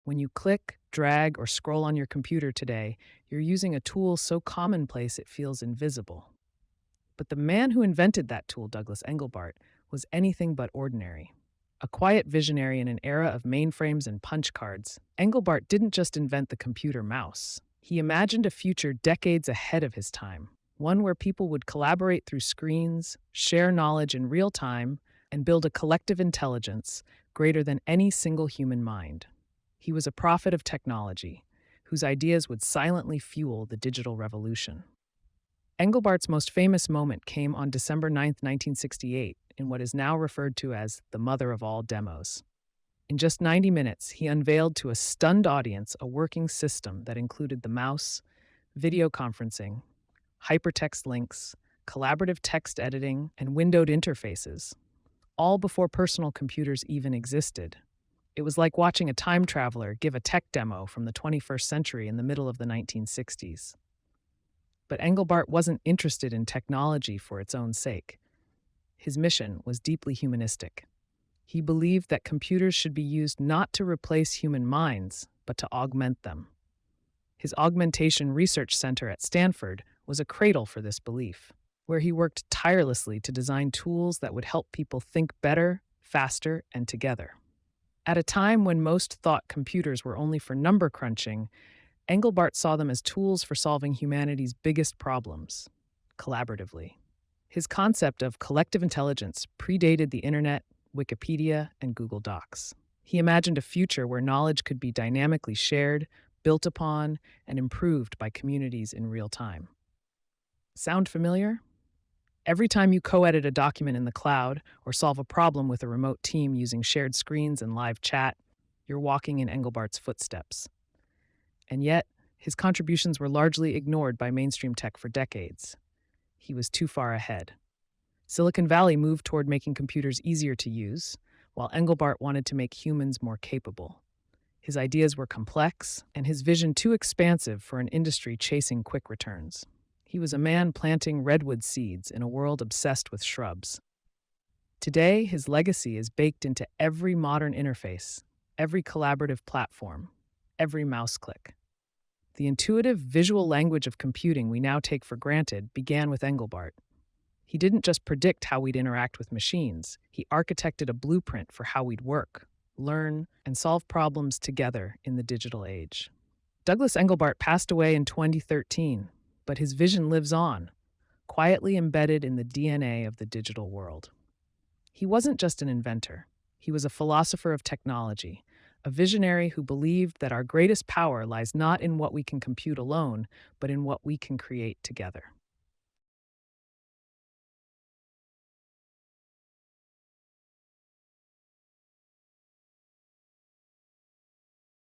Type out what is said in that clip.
When you click, drag, or scroll on your computer today, you're using a tool so commonplace it feels invisible. But the man who invented that tool, Douglas Engelbart, was anything but ordinary. A quiet visionary in an era of mainframes and punch cards, Engelbart didn't just invent the computer mouse. He imagined a future decades ahead of his time, one where people would collaborate through screens, share knowledge in real time, and build a collective intelligence greater than any single human mind. He was a prophet of technology, whose ideas would silently fuel the digital revolution. Engelbart's most famous moment came on December 9, 1968, in what is now referred to as the mother of all demos. In just 90 minutes, he unveiled to a stunned audience a working system that included the mouse, video conferencing, hypertext links, collaborative text editing, and windowed interfaces, all before personal computers even existed. It was like watching a time traveler give a tech demo from the 21st century in the middle of the 1960s. But Engelbart wasn't interested in technology for its own sake. His mission was deeply humanistic. He believed that computers should be used not to replace human minds, but to augment them. His Augmentation Research Center at Stanford was a cradle for this belief, where he worked tirelessly to design tools that would help people think better, faster, and together. At a time when most thought computers were only for number crunching, Engelbart saw them as tools for solving humanity's biggest problems, collaboratively. His concept of collective intelligence predated the internet, Wikipedia, and Google Docs. He imagined a future where knowledge could be dynamically shared, built upon, and improved by communities in real time. Sound familiar? Every time you co-edit a document in the cloud or solve a problem with a remote team using shared screens and live chat, you're walking in Engelbart's footsteps. And yet, his contributions were largely ignored by mainstream tech for decades. He was too far ahead. Silicon Valley moved toward making computers easier to use, while Engelbart wanted to make humans more capable. His ideas were complex, and his vision too expansive for an industry chasing quick returns. He was a man planting redwood seeds in a world obsessed with shrubs. Today, his legacy is baked into every modern interface, every collaborative platform, every mouse click. The intuitive visual language of computing we now take for granted began with Engelbart. He didn't just predict how we'd interact with machines, he architected a blueprint for how we'd work, learn, and solve problems together in the digital age. Douglas Engelbart passed away in 2013, but his vision lives on, quietly embedded in the DNA of the digital world. He wasn't just an inventor, he was a philosopher of technology, a visionary who believed that our greatest power lies not in what we can compute alone, but in what we can create together.